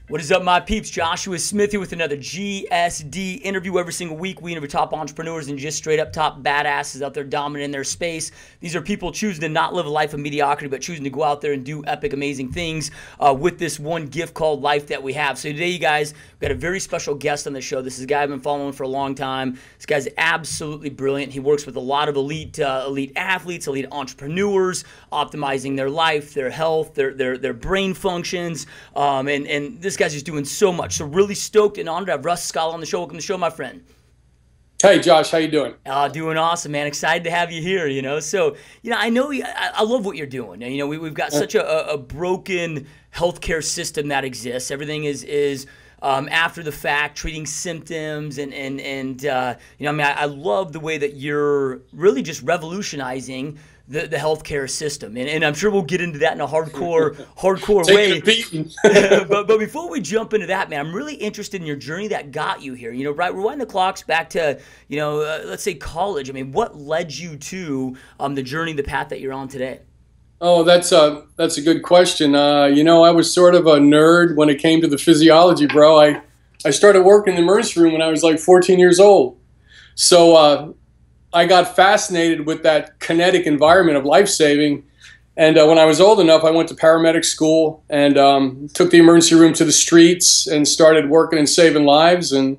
What is up, my peeps? Joshua Smith here with another GSD interview. Every single week, we interview top entrepreneurs and just straight up top badasses out there dominant in their space. These are people choosing to not live a life of mediocrity, but choosing to go out there and do epic, amazing things with this one gift called life that we have. So today, you guys, we've got a very special guest on the show. This is a guy I've been following for a long time. This guy's absolutely brilliant. He works with a lot of elite athletes, elite entrepreneurs, optimizing their life, their health, their brain functions, and this guy's just doing so much. So really stoked and honored to have Russ Scala on the show. Welcome to the show, my friend. Hey, Josh, how you doing? Doing awesome, man. Excited to have you here, So, I know I love what you're doing. We've got such a broken healthcare system that exists. Everything is after the fact, treating symptoms, I love the way that you're really just revolutionizing the healthcare system, and I'm sure we'll get into that in a hardcore way. but before we jump into that, man, I'm really interested in your journey that got you here. Right, rewind the clocks back to let's say college. I mean, what led you to the journey, the path that you're on today? Oh, that's a good question. I was sort of a nerd when it came to the physiology, bro. I started working in the emergency room when I was like 14 years old. So I got fascinated with that kinetic environment of life-saving. And when I was old enough, I went to paramedic school and took the emergency room to the streets and started working and saving lives, and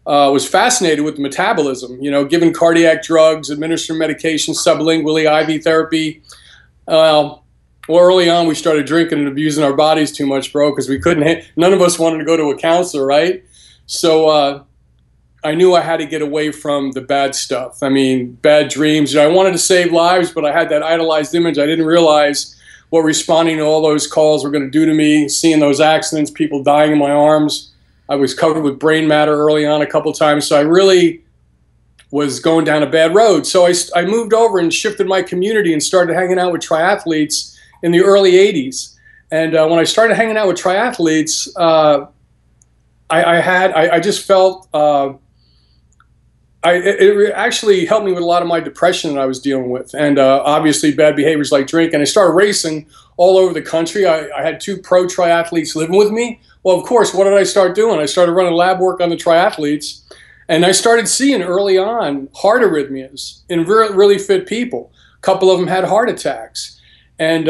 was fascinated with the metabolism, giving cardiac drugs, administering medication sublingually, IV therapy. Well, early on, we started drinking and abusing our bodies too much, bro, because none of us wanted to go to a counselor, right? So I knew I had to get away from the bad stuff. I mean, bad dreams. I wanted to save lives, but I had that idolized image. I didn't realize what responding to all those calls were going to do to me, seeing those accidents, people dying in my arms. I was covered with brain matter early on a couple times, so I really was going down a bad road. So I moved over and shifted my community and started hanging out with triathletes in the early 80s. And when I started hanging out with triathletes, I just felt it actually helped me with a lot of my depression that I was dealing with, and obviously bad behaviors like drinking. I started racing all over the country. I had 2 pro triathletes living with me. Well, of course, what did I start doing? I started running lab work on the triathletes, and I started seeing early on heart arrhythmias in really fit people. A couple of them had heart attacks, and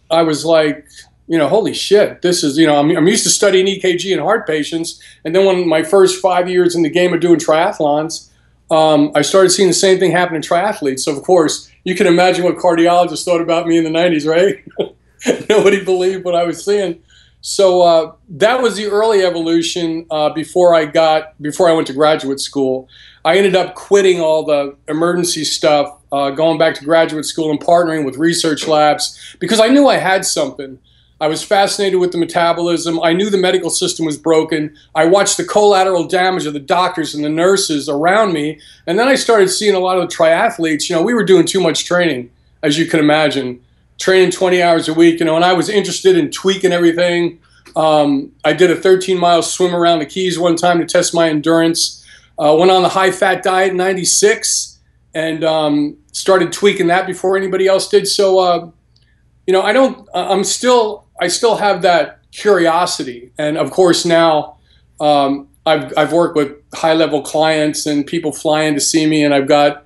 I was like, holy shit, this is, I'm used to studying EKG in heart patients, and then when my first 5 years in the game of doing triathlons, I started seeing the same thing happen in triathletes. So, of course, you can imagine what cardiologists thought about me in the 90s, right? Nobody believed what I was seeing. So that was the early evolution before I went to graduate school. I ended up quitting all the emergency stuff, going back to graduate school and partnering with research labs because I knew I had something. I was fascinated with the metabolism. I knew the medical system was broken. I watched the collateral damage of the doctors and the nurses around me. And then I started seeing a lot of the triathletes. We were doing too much training, as you can imagine, training 20 hours a week, and I was interested in tweaking everything. I did a 13-mile swim around the Keys one time to test my endurance. Went on the high-fat diet in '96 and started tweaking that before anybody else did. So, I still have that curiosity, and of course now I've worked with high-level clients and people flying to see me, and I got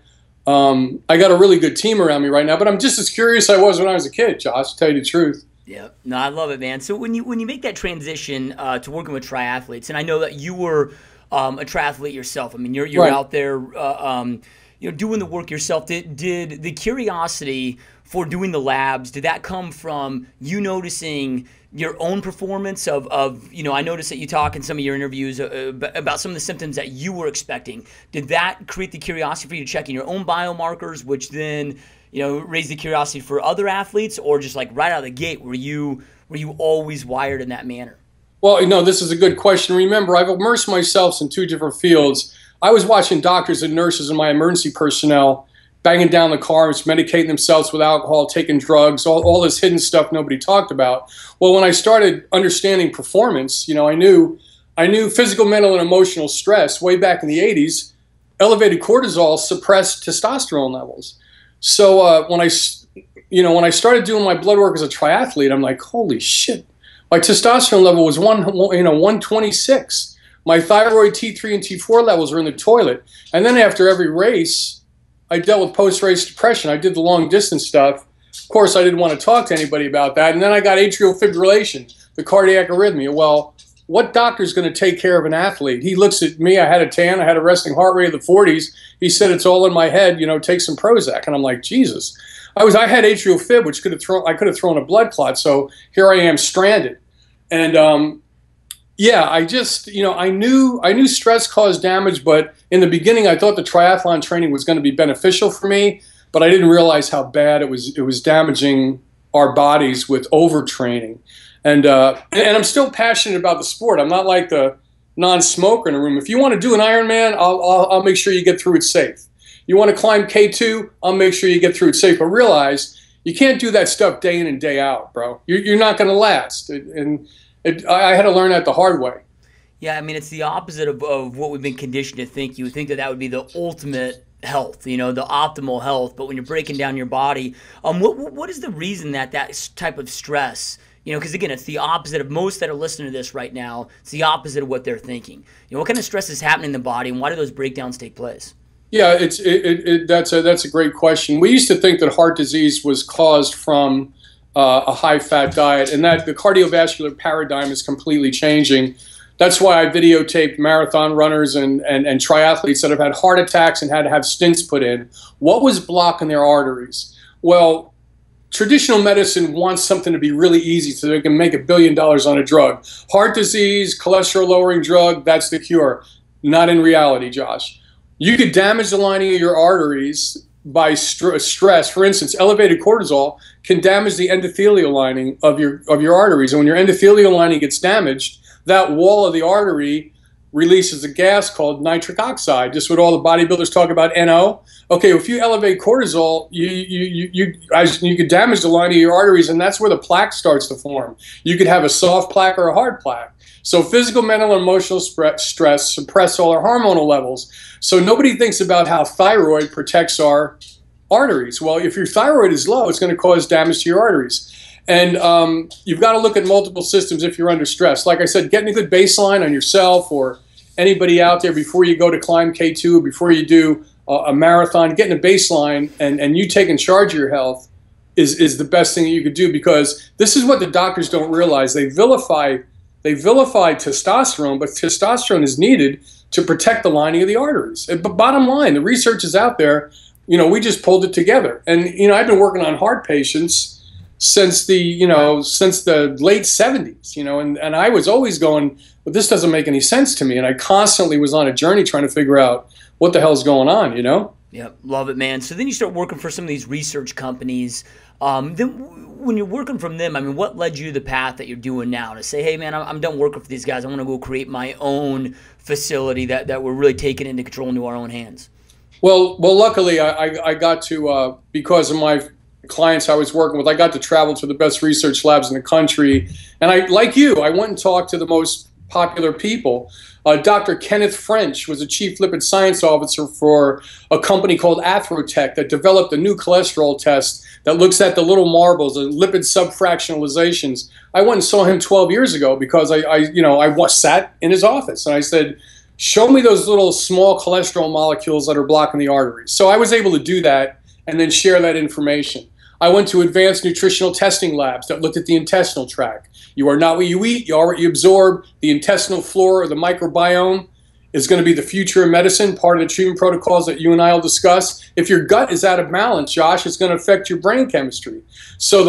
a really good team around me right now. But I'm just as curious as I was when I was a kid, Josh, to tell you the truth. Yeah, no, I love it, man. So when you make that transition to working with triathletes, and I know that you were a triathlete yourself. I mean, you're Right. out there, doing the work yourself. Did the curiosity for doing the labs, did that come from you noticing your own performance of I noticed that you talk in some of your interviews about some of the symptoms that you were expecting. Did that create the curiosity for you to check in your own biomarkers, which then, raised the curiosity for other athletes, or just like right out of the gate, were you always wired in that manner? Well, this is a good question. Remember, I've immersed myself in 2 different fields. I was watching doctors and nurses and my emergency personnel banging down the cars, medicating themselves with alcohol, taking drugs, all this hidden stuff nobody talked about. Well, when I started understanding performance, I knew physical, mental, and emotional stress way back in the 80s. Elevated cortisol suppressed testosterone levels. So when I started doing my blood work as a triathlete, I'm like, holy shit, My testosterone level was 126. My thyroid T3 and T4 levels were in the toilet. And then after every race, I dealt with post-race depression. I did the long distance stuff. Of course, I didn't want to talk to anybody about that. And then I got atrial fibrillation, the cardiac arrhythmia. Well, what doctor's going to take care of an athlete? He looks at me. I had a tan. I had a resting heart rate of the 40s. He said, it's all in my head. Take some Prozac. And I'm like, Jesus. I had atrial fib, which I could have thrown a blood clot. So here I am stranded. And yeah, I knew stress caused damage, but in the beginning I thought the triathlon training was going to be beneficial for me, but I didn't realize how bad it was damaging our bodies with overtraining. And I'm still passionate about the sport. I'm not like the non-smoker in the room. If you want to do an Ironman, I'll make sure you get through it safe. You want to climb K2, I'll make sure you get through it safe. But realize you can't do that stuff day in and day out, bro. You're not going to last. I had to learn that the hard way. Yeah, I mean, it's the opposite of what we've been conditioned to think. You would think that would be the ultimate health, the optimal health. But when you're breaking down your body, what is the reason that type of stress, because again, it's the opposite of most that are listening to this right now. It's the opposite of what they're thinking. What kind of stress is happening in the body, and why do those breakdowns take place? Yeah, that's a great question. We used to think that heart disease was caused from a high-fat diet, and that the cardiovascular paradigm is completely changing. That's why I videotaped marathon runners and triathletes that have had heart attacks and had to have stents put in. What was blocking their arteries? Well, traditional medicine wants something to be really easy so they can make $1 billion on a drug. Heart disease, cholesterol-lowering drug, that's the cure. Not in reality, Josh. You could damage the lining of your arteries by stress. For instance, elevated cortisol can damage the endothelial lining of your arteries. And when your endothelial lining gets damaged, that wall of the artery releases a gas called nitric oxide, just what all the bodybuilders talk about, NO. Okay, if you elevate cortisol, you could damage the lining of your arteries, and that's where the plaque starts to form. You could have a soft plaque or a hard plaque. So physical, mental, and emotional stress suppress all our hormonal levels. So nobody thinks about how thyroid protects our arteries. Well, if your thyroid is low, it's going to cause damage to your arteries. And you've got to look at multiple systems if you're under stress. Like I said, getting a good baseline on yourself or anybody out there before you go to climb K2 or before you do a marathon, getting a baseline and you taking charge of your health is the best thing that you could do, because this is what the doctors don't realize. They vilify testosterone, but testosterone is needed to protect the lining of the arteries. But bottom line, the research is out there. We just pulled it together. And, I've been working on heart patients since the late 70s, and I was always going, but this doesn't make any sense to me. And I constantly was on a journey trying to figure out what the hell's going on, Yeah, love it, man. So then you start working for some of these research companies. Then when you're working from them, I mean, what led you to the path that you're doing now to say, hey, man, I'm done working for these guys. I want to go create my own facility that we're really taking into control into our own hands? Well, luckily I got to, because of my clients I was working with, I got to travel to the best research labs in the country. And I, like you, I went and talked to the most popular people. Dr. Kenneth French was a chief lipid science officer for a company called Atherotech that developed a new cholesterol test that looks at the little marbles, the lipid subfractionalizations. I went and saw him 12 years ago because I sat in his office and I said, show me those little small cholesterol molecules that are blocking the arteries. So I was able to do that and then share that information. I went to advanced nutritional testing labs that looked at the intestinal tract. You are not what you eat, you are what you absorb. The intestinal flora or the microbiome is going to be the future of medicine, part of the treatment protocols that you and I will discuss. If your gut is out of balance, Josh, it's going to affect your brain chemistry. So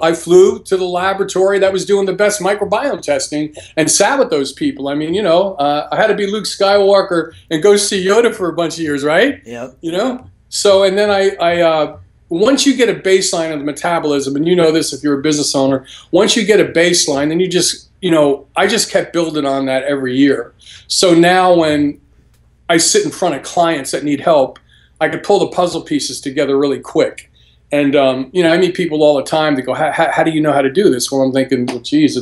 I flew to the laboratory that was doing the best microbiome testing and sat with those people. I mean, I had to be Luke Skywalker and go see Yoda for a bunch of years, right? Yep. So, and then I once you get a baseline of the metabolism, and you know this if you're a business owner, once you get a baseline, then you just, I just kept building on that every year. So now when I sit in front of clients that need help, I could pull the puzzle pieces together really quick. And, I meet people all the time that go, how do you know how to do this? Well, I'm thinking, well, geez,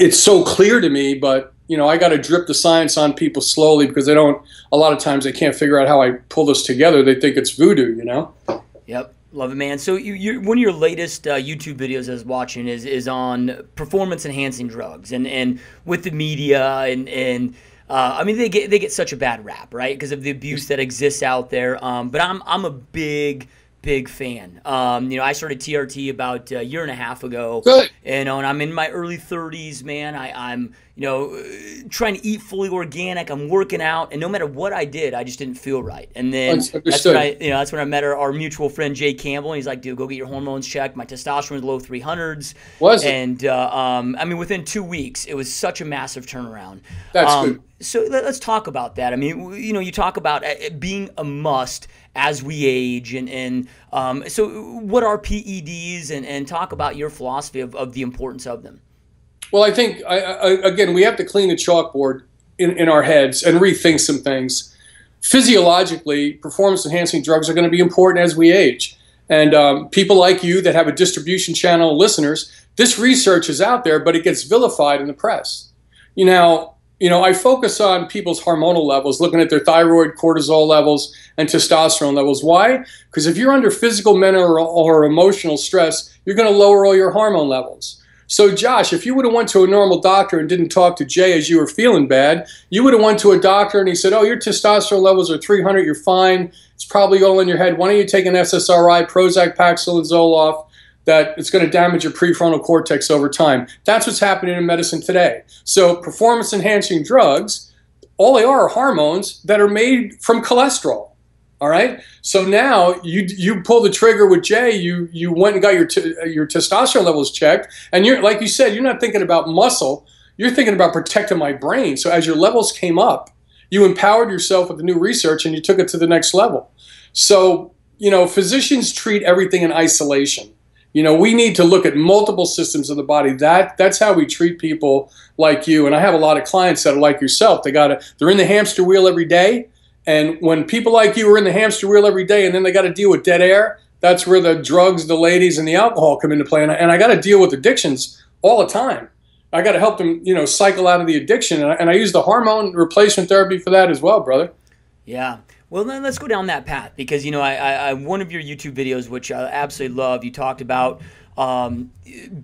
it's so clear to me, but, I got to drip the science on people slowly because a lot of times they can't figure out how I pull this together. They think it's voodoo, Yep. Love it, man. So one of your latest YouTube videos I was watching is on performance enhancing drugs, and with the media and I mean they get such a bad rap, right? Because of the abuse that exists out there. But I'm a big fan. You know, I started TRT about a year and a half ago. Good. And I'm in my early 30s, man. I'm you know, trying to eat fully organic. I'm working out, and no matter what I did, I just didn't feel right. And then that's when I met our mutual friend Jay Campbell. And he's like, "Dude, go get your hormones checked. My testosterone was low 300s." Was it? And I mean, within 2 weeks, it was such a massive turnaround. That's good. So let's talk about that. I mean, you know, you talk about it being a must as we age, and so what are PEDs, and talk about your philosophy of the importance of them. Well, I think, again, we have to clean the chalkboard in our heads and rethink some things. Physiologically, performance-enhancing drugs are going to be important as we age. And people like you that have a distribution channel of listeners, this research is out there, but it gets vilified in the press. You know, I focus on people's hormonal levels, looking at their thyroid, cortisol levels, and testosterone levels. Why? Because if you're under physical, mental, or emotional stress, you're going to lower all your hormone levels. So, Josh, if you would have went to a normal doctor and didn't talk to Jay as you were feeling bad, you would have went to a doctor and he said, "Oh, your testosterone levels are 300, you're fine. It's probably all in your head. Why don't you take an SSRI, Prozac, Paxil, and Zoloft, that it's going to damage your prefrontal cortex over time." That's what's happening in medicine today. So performance-enhancing drugs, all they are hormones that are made from cholesterol. All right. So now you pull the trigger with Jay. You went and got your testosterone levels checked, and you're, like you said, you're not thinking about muscle. You're thinking about protecting my brain. So as your levels came up, you empowered yourself with the new research and you took it to the next level. So, you know, physicians treat everything in isolation. You know, we need to look at multiple systems of the body. That's how we treat people like you. And I have a lot of clients that are like yourself. They're in the hamster wheel every day. And when people like you are in the hamster wheel every day and then they got to deal with dead air, that's where the drugs, the ladies, and the alcohol come into play. And I got to deal with addictions all the time. I got to help them, you know, cycle out of the addiction. And I use the hormone replacement therapy for that as well, brother. Yeah. Well, then let's go down that path, because, you know, I one of your YouTube videos, which I absolutely love, you talked about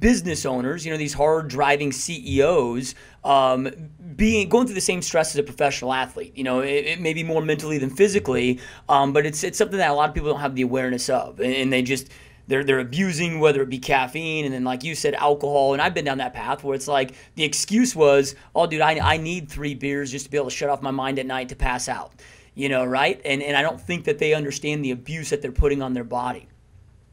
business owners, you know, these hard driving CEOs, going through the same stress as a professional athlete. You know, it may be more mentally than physically, but it's something that a lot of people don't have the awareness of, and they're abusing, whether it be caffeine, and then, like you said, alcohol. And I've been down that path where it's like the excuse was, "Oh, dude, I need 3 beers just to be able to shut off my mind at night to pass out." You know, right? And I don't think that they understand the abuse that they're putting on their body.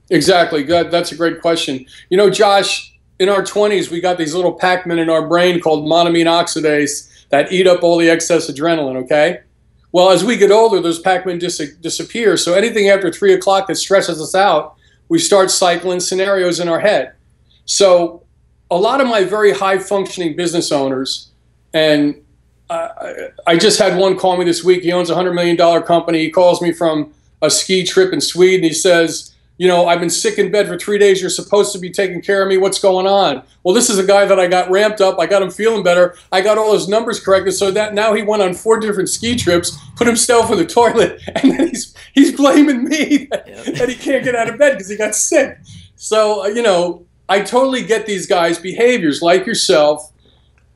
Exactly. Good. That's a great question. You know, Josh, in our 20s, we got these little Pac-Men in our brain called monoamine oxidase that eat up all the excess adrenaline, okay? Well, as we get older, those Pac-Men disappear. So anything after 3 o'clock that stresses us out, we start cycling scenarios in our head. So a lot of my very high-functioning business owners, and I just had one call me this week. He owns a $100 million company. He calls me from a ski trip in Sweden. He says, "You know, I've been sick in bed for 3 days. You're supposed to be taking care of me. What's going on?" Well, this is a guy that I got ramped up. I got him feeling better. I got all his numbers corrected. So that now he went on 4 different ski trips, put himself in the toilet, and then he's blaming me that he can't get out of bed because he got sick. So, you know, I totally get these guys' behaviors like yourself.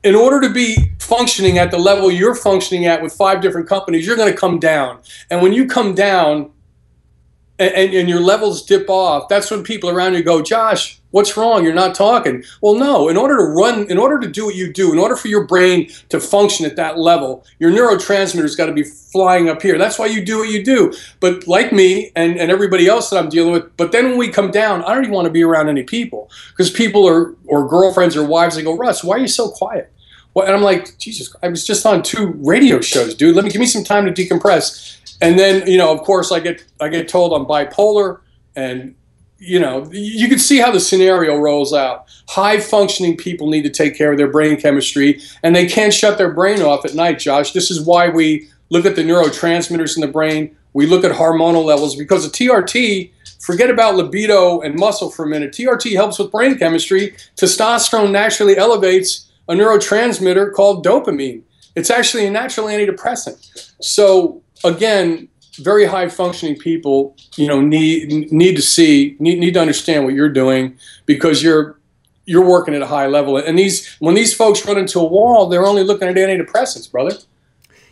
In order to be functioning at the level you're functioning at with 5 different companies, you're going to come down. And when you come down, and your levels dip off, that's when people around you go, "Josh, what's wrong? You're not talking." Well, no, in order to do what you do, in order for your brain to function at that level, your neurotransmitters got to be flying up here. That's why you do what you do. But like me and everybody else that I'm dealing with, but then when we come down, I don't even want to be around any people, because people or girlfriends or wives, they go, "Russ, why are you so quiet?" Well, and I'm like, Jesus, I was just on 2 radio shows, dude. Give me some time to decompress. And then, you know, of course, I get told I'm bipolar, and, you know, you can see how the scenario rolls out. High-functioning people need to take care of their brain chemistry, and they can't shut their brain off at night, Josh. This is why we look at the neurotransmitters in the brain. We look at hormonal levels, because the TRT, forget about libido and muscle for a minute. TRT helps with brain chemistry. Testosterone naturally elevates a neurotransmitter called dopamine. It's actually a natural antidepressant. So, again, very high functioning people, need to understand what you're doing, because you're working at a high level. And when these folks run into a wall, they're only looking at antidepressants, brother.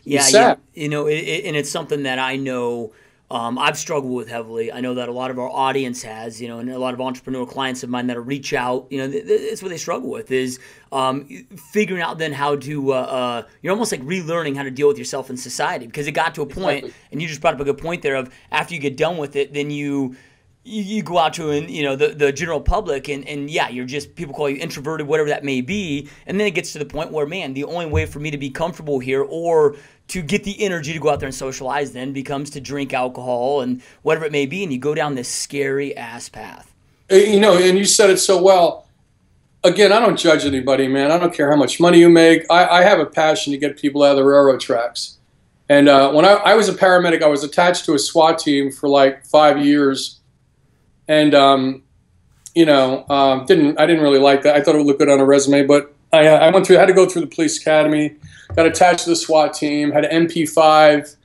Yeah, and it's something that I know I've struggled with heavily. I know that a lot of our audience has, and a lot of entrepreneur clients of mine that reach out, it's what they struggle with is figuring out then how to, you're almost like relearning how to deal with yourself in society, because it got to a point, exactly. And you just brought up a good point there of after you get done with it, then you go out to the general public and yeah, you're just, people call you introverted, whatever that may be, and then it gets to the point where, man, the only way for me to be comfortable here or to get the energy to go out there and socialize then becomes to drink alcohol and whatever it may be, and you go down this scary ass path. And you said it so well. Again, I don't judge anybody, man. I don't care how much money you make. I have a passion to get people out of the railroad tracks. And when I was a paramedic, I was attached to a SWAT team for like 5 years. And, I didn't really like that. I thought it would look good on a resume, but I had to go through the police academy, got attached to the SWAT team, had an MP5,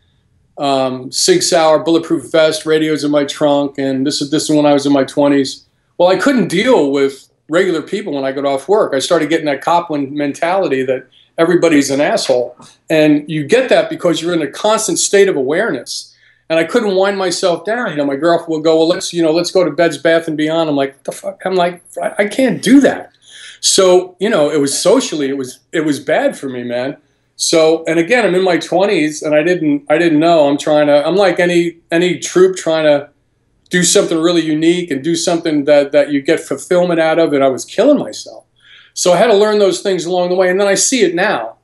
Sig Sauer, bulletproof vest, radios in my trunk, and this is when I was in my 20s. Well, I couldn't deal with regular people when I got off work. I started getting that Copland mentality that everybody's an asshole. And you get that because you're in a constant state of awareness. And I couldn't wind myself down. My girlfriend would go, well, let's go to Bed's Bath and Beyond. I'm like, what the fuck? I'm like, I can't do that. So, it was socially, it was bad for me, man. So, and again, I'm in my 20s and I didn't know. I'm like any troop trying to do something really unique and do something that you get fulfillment out of, and I was killing myself. So I had to learn those things along the way. And then I see it now.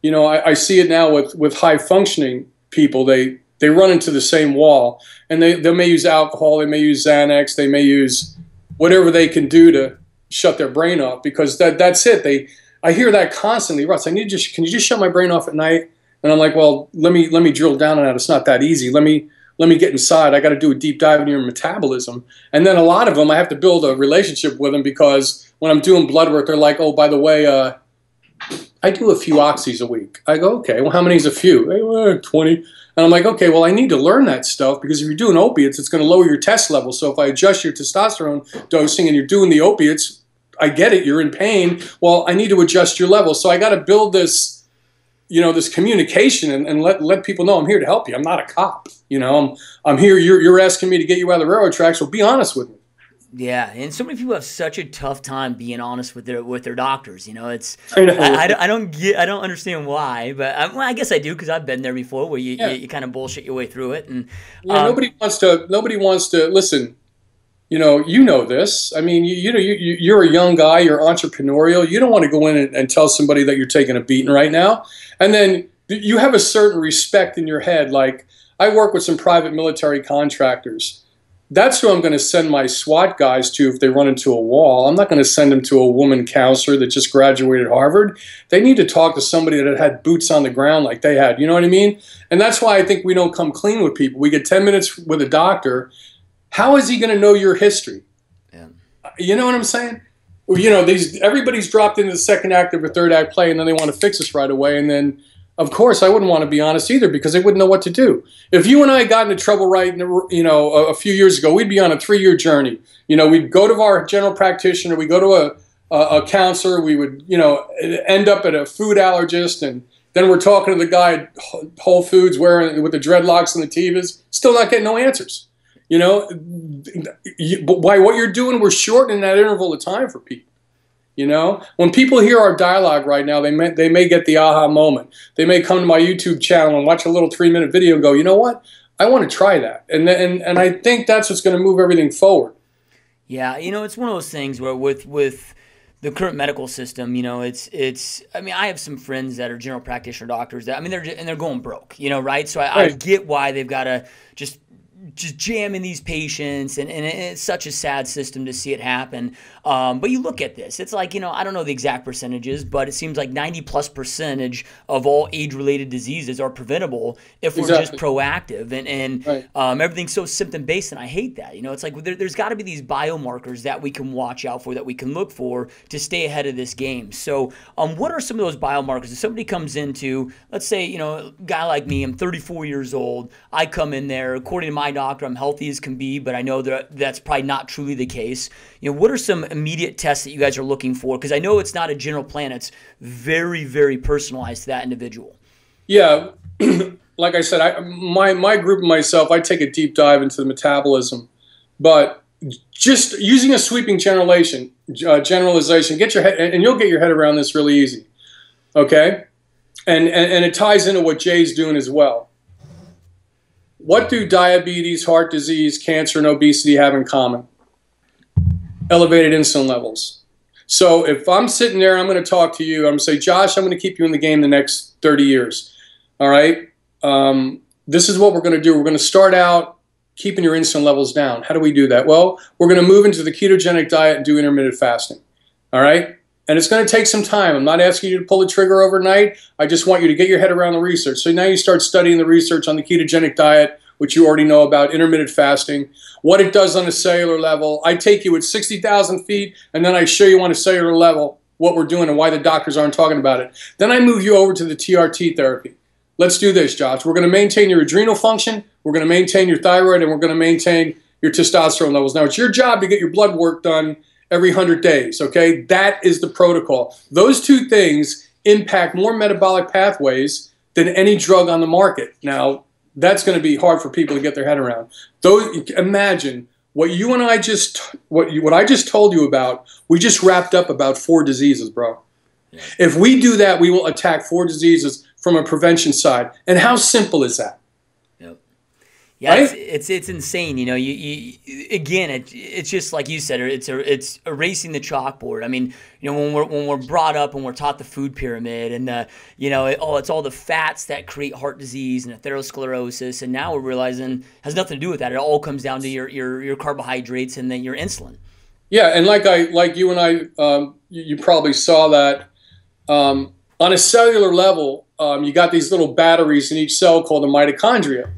I see it now with high functioning people. They run into the same wall, and they may use alcohol, they may use Xanax, they may use whatever they can do to shut their brain off, because that's it. I hear that constantly. Russ, can you just shut my brain off at night? And I'm like, well, let me drill down on that. It's not that easy. Let me get inside. I got to do a deep dive into your metabolism. And then a lot of them, I have to build a relationship with them, because when I'm doing blood work, they're like, oh, by the way, I do a few oxys a week. I go, okay, well, how many is a few? 20. And I'm like, okay, well, I need to learn that stuff, because if you're doing opiates, it's going to lower your test level. So if I adjust your testosterone dosing and you're doing the opiates, I get it, you're in pain. Well, I need to adjust your level. So I got to build this, this communication and let people know I'm here to help you. I'm not a cop. I'm here. You're asking me to get you out of the railroad tracks. Well, be honest with me. Yeah, and so many people have such a tough time being honest with their doctors. It's I don't understand why, but I guess I do, because I've been there before, where you kind of bullshit your way through it. And nobody wants to listen. You know this. I mean, you're a young guy. You're entrepreneurial. You don't want to go in and tell somebody that you're taking a beating right now, and then you have a certain respect in your head. Like, I work with some private military contractors. That's who I'm going to send my SWAT guys to if they run into a wall. I'm not going to send them to a woman counselor that just graduated Harvard. They need to talk to somebody that had boots on the ground like they had. You know what I mean? And that's why I think we don't come clean with people. We get 10 minutes with a doctor. How is he going to know your history? Yeah. You know what I'm saying? Well, everybody's dropped into the second act of a third act play, and then they want to fix us right away. And then, of course, I wouldn't want to be honest either, because they wouldn't know what to do. If you and I got into trouble a few years ago, we'd be on a 3-year journey. We'd go to our general practitioner, we go to a counselor, we would, end up at a food allergist, and then we're talking to the guy at Whole Foods with the dreadlocks and the Tevas, still not getting no answers. By what you're doing, we're shortening that interval of time for people. When people hear our dialogue right now, they may get the aha moment. They may come to my YouTube channel and watch a little 3-minute video and go, you know what? I want to try that. And I think that's what's going to move everything forward. Yeah, it's one of those things where with the current medical system, it's. I mean, I have some friends that are general practitioner doctors that, they're going broke, right? So I get why they've got to just just jamming these patients, and it's such a sad system to see it happen. But you look at this, it's like, I don't know the exact percentages, but it seems like 90+% of all age-related diseases are preventable if we're just proactive, and right. Everything's so symptom-based, and I hate that. It's like there's got to be these biomarkers that we can watch out for, that we can look for to stay ahead of this game. So what are some of those biomarkers? If somebody comes into, let's say, a guy like me, I'm 34 years old, I come in there, according to my doctor, I'm healthy as can be, but I know that's probably not truly the case. What are some immediate tests that you guys are looking for? Because I know it's not a general plan. It's very, very personalized to that individual. Yeah. Like I said, my group and myself, I take a deep dive into the metabolism. But just using a sweeping generalization, get your head, and you'll get your head around this really easy. Okay? And it ties into what Jay's doing as well. What do diabetes, heart disease, cancer, and obesity have in common? Elevated insulin levels. So if I'm sitting there, I'm going to talk to you. I'm going to say, Josh, I'm going to keep you in the game the next 30 years. All right? This is what we're going to do. We're going to start out keeping your insulin levels down. How do we do that? Well, we're going to move into the ketogenic diet and do intermittent fasting. All right? And it's going to take some time. I'm not asking you to pull the trigger overnight. I just want you to get your head around the research. So now you start studying the research on the ketogenic diet, which you already know about, intermittent fasting, what it does on a cellular level. I take you at 60,000 feet, and then I show you on a cellular level what we're doing and why the doctors aren't talking about it. Then I move you over to the TRT therapy. Let's do this, Josh. We're going to maintain your adrenal function, we're going to maintain your thyroid, and we're going to maintain your testosterone levels. Now, it's your job to get your blood work done every 100 days, okay? That is the protocol. Those two things impact more metabolic pathways than any drug on the market. Now, that's going to be hard for people to get their head around. Imagine what you and I what I just told you about. We just wrapped up about 4 diseases, bro. Yeah. If we do that, we will attack 4 diseases from a prevention side. And how simple is that? Yeah, right? it's insane. It's just like you said. It's erasing the chalkboard. I mean, when we're brought up and we're taught the food pyramid, and it's all the fats that create heart disease and atherosclerosis, and now we're realizing it has nothing to do with that. It all comes down to your carbohydrates and then your insulin. Yeah, and like you and I, you probably saw that on a cellular level. You got these little batteries in each cell called the mitochondria.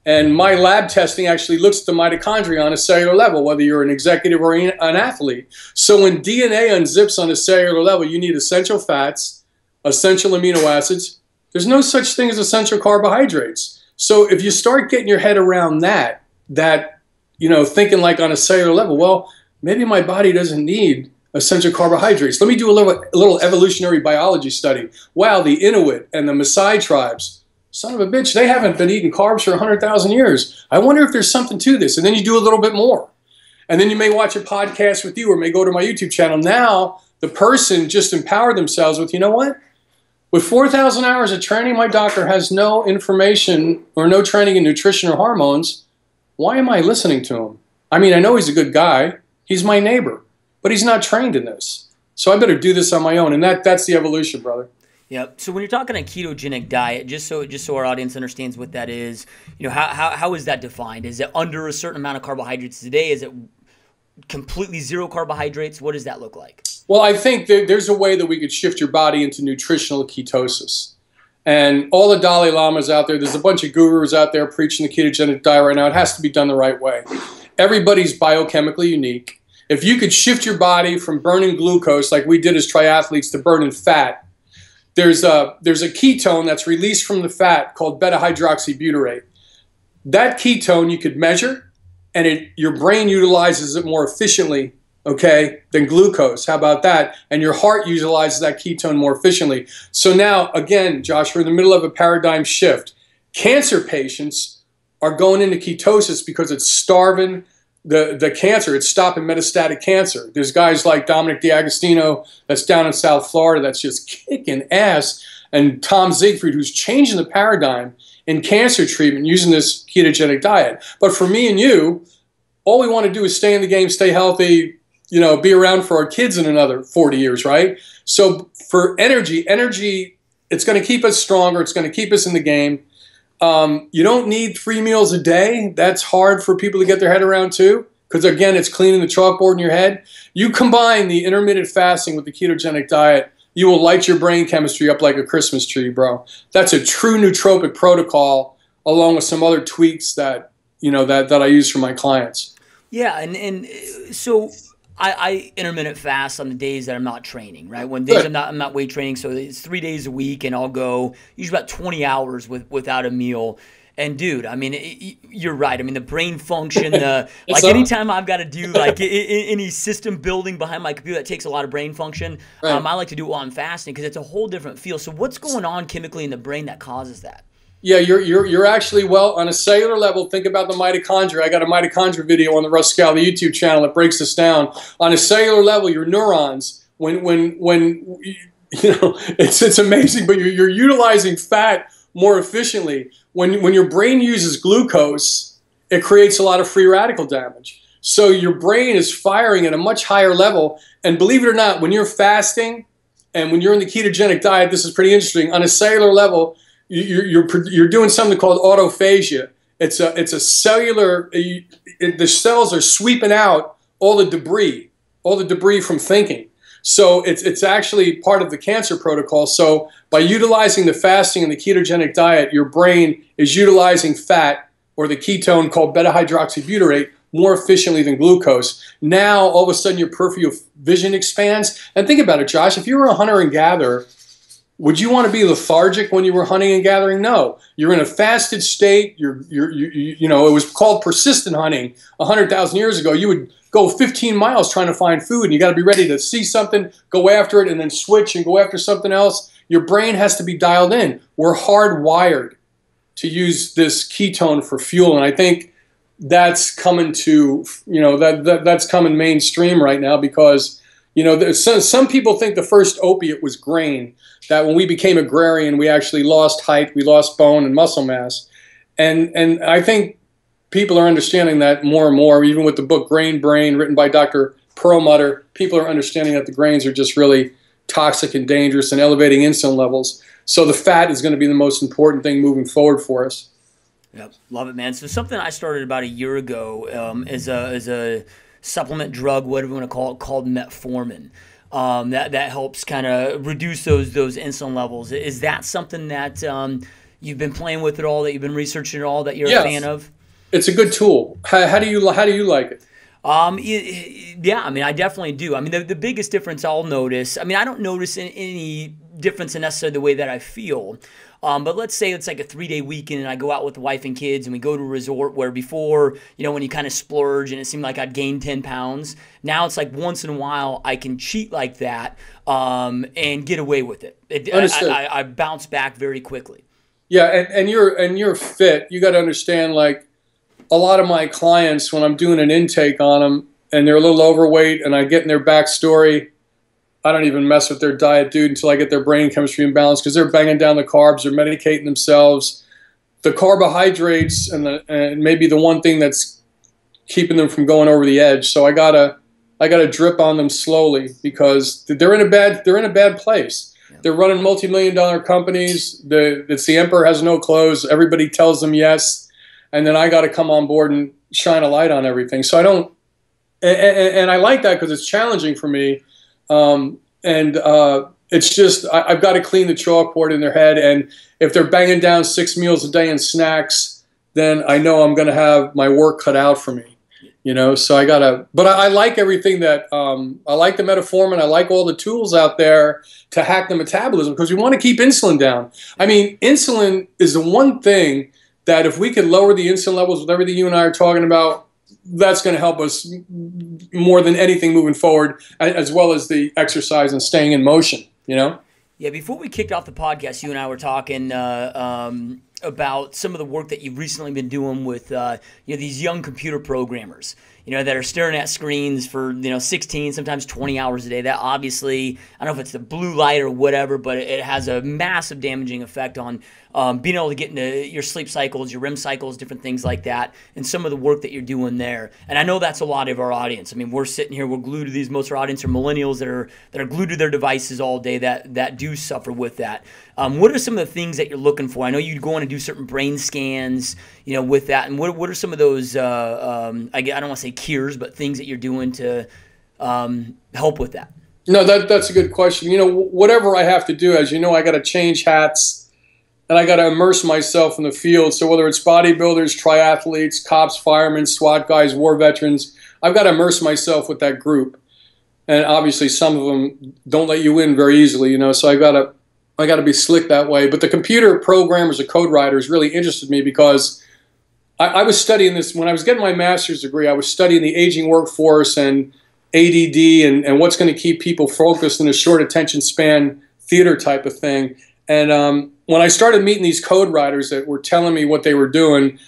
And my lab testing actually looks at the mitochondria on a cellular level, whether you're an executive or an athlete. So when DNA unzips on a cellular level, you need essential fats, essential amino acids. There's no such thing as essential carbohydrates. So if you start getting your head around that thinking like on a cellular level, well, maybe my body doesn't need essential carbohydrates. Let me do a little evolutionary biology study. Wow, the Inuit and the Maasai tribes, son of a bitch, they haven't been eating carbs for 100,000 years. I wonder if there's something to this. And then you do a little bit more. And then you may watch a podcast with you or may go to my YouTube channel. Now the person just empowered themselves with, you know what? With 4,000 hours of training, my doctor has no information or no training in nutrition or hormones. Why am I listening to him? I mean, I know he's a good guy. He's my neighbor. But he's not trained in this. So I better do this on my own. And that's the evolution, brother. Yeah. So when you're talking a ketogenic diet, just so our audience understands what that is, how is that defined? Is it under a certain amount of carbohydrates a day? Is it completely zero carbohydrates? What does that look like? Well, I think there's a way that we could shift your body into nutritional ketosis. And all the Dalai Lamas out there's a bunch of gurus out there preaching the ketogenic diet right now. It has to be done the right way. Everybody's biochemically unique. If you could shift your body from burning glucose like we did as triathletes to burning fat, there's a ketone that's released from the fat called beta-hydroxybutyrate. That ketone you could measure, and your brain utilizes it more efficiently, okay, than glucose. How about that? And your heart utilizes that ketone more efficiently. So now, again, Josh, we're in the middle of a paradigm shift. Cancer patients are going into ketosis because it's starving the cancer. It's stopping metastatic cancer. There's guys like Dominic D'Agostino that's down in South Florida that's just kicking ass, and Tom Siegfried who's changing the paradigm in cancer treatment using this ketogenic diet. But for me and you, all we want to do is stay in the game, stay healthy, be around for our kids in another 40 years, right? So for energy, it's going to keep us stronger. It's going to keep us in the game. You don't need 3 meals a day. That's hard for people to get their head around too, because again, it's cleaning the chalkboard in your head. You combine the intermittent fasting with the ketogenic diet, you will light your brain chemistry up like a Christmas tree, bro. That's a true nootropic protocol, along with some other tweaks that that I use for my clients. Yeah, and so I intermittent fast on the days that I'm not training, right? When days I'm not weight training, so it's 3 days a week, and I'll go usually about 20 hours without a meal. And dude, I mean, you're right. I mean, the brain function, like anytime I've got to do like any system building behind my computer that takes a lot of brain function, I like to do it while I'm fasting because it's a whole different feel. So what's going on chemically in the brain that causes that? Yeah, you're actually, well, on a cellular level, think about the mitochondria. I got a mitochondria video on the Russ Scala YouTube channel that breaks this down. On a cellular level, your neurons, when it's amazing, but you're utilizing fat more efficiently. When your brain uses glucose, it creates a lot of free radical damage. So your brain is firing at a much higher level. And believe it or not, when you're fasting and when you're in the ketogenic diet, this is pretty interesting. On a cellular level, you're doing something called autophagia. It's a cellular. The cells are sweeping out all the debris from thinking. So it's actually part of the cancer protocol. So by utilizing the fasting and the ketogenic diet, your brain is utilizing fat or the ketone called beta-hydroxybutyrate more efficiently than glucose. Now, all of a sudden, your peripheral vision expands. And think about it, Josh. If you were a hunter and gatherer, would you want to be lethargic when you were hunting and gathering? No. You're in a fasted state. It was called persistent hunting 100,000 years ago. You would go 15 miles trying to find food, and you got to be ready to see something, go after it, and then switch and go after something else. Your brain has to be dialed in. We're hardwired to use this ketone for fuel, and I think that's coming to that's coming mainstream right now because some people think the first opiate was grain. That when we became agrarian, we actually lost height, we lost bone and muscle mass, and I think people are understanding that more and more, even with the book Grain Brain, written by Dr. Perlmutter. People are understanding that the grains are just really toxic and dangerous and elevating insulin levels. So the fat is going to be the most important thing moving forward for us. Yep, love it, man. So something I started about a year ago is a supplement drug, whatever you want to call it, called metformin. That helps kind of reduce those insulin levels. Is that something that you've been playing with at all, that you've been researching at all, that you're a fan of? It's a good tool. How do you like it? Yeah, I mean, I definitely do. I mean, the biggest difference I'll notice, I mean, I don't notice any difference in necessarily the way that I feel. But let's say it's like a 3-day weekend and I go out with the wife and kids and we go to a resort where before, when you kind of splurge and it seemed like I'd gained 10 pounds. Now it's like once in a while I can cheat like that and get away with it. I bounce back very quickly. Yeah, and you're fit. You got to understand, like, a lot of my clients, when I'm doing an intake on them and they're a little overweight and I get in their backstory, I don't even mess with their diet, dude, until I get their brain chemistry in balance because they're banging down the carbs, they're medicating themselves. The carbohydrates and maybe the one thing that's keeping them from going over the edge. So I gotta drip on them slowly because they're in a bad place. Yeah. They're running multi-million-dollar companies. It's the emperor has no clothes. Everybody tells them yes, and then I got to come on board and shine a light on everything. So I don't, and I like that because it's challenging for me. It's just I've got to clean the chalkboard in their head, and if they're banging down 6 meals a day and snacks, then I know I'm going to have my work cut out for me, So I gotta. But I like everything that I like the metformin. I like all the tools out there to hack the metabolism because we want to keep insulin down. I mean, insulin is the one thing that if we could lower the insulin levels with everything you and I are talking about, that's going to help us more than anything moving forward, as well as the exercise and staying in motion, Yeah, before we kicked off the podcast, you and I were talking about some of the work that you've recently been doing with these young computer programmers, that are staring at screens for 16, sometimes 20 hours a day. That obviously, I don't know if it's the blue light or whatever, but it has a massive damaging effect on being able to get into your sleep cycles, your REM cycles, different things like that, and some of the work that you're doing there. And I know that's a lot of our audience. I mean, we're sitting here, we're glued to these. Most of our audience are millennials that are glued to their devices all day that do suffer with that. What are some of the things that you're looking for? I know you go on and do certain brain scans, you know, with that? And what are some of those, I don't want to say cures, but things that you're doing to help with that? No, that's a good question. You know, whatever I have to do, as you know, I got to change hats and I got to immerse myself in the field. So whether it's bodybuilders, triathletes, cops, firemen, SWAT guys, war veterans, I've got to immerse myself with that group. And obviously some of them don't let you in very easily, you know, so I got to be slick that way. But the computer programmers or code writers really interested me because I was studying this when I was getting my master's degree. I was studying the aging workforce and ADD and what's going to keep people focused in a short attention span theater type of thing. And when I started meeting these code writers that were telling me what they were doing,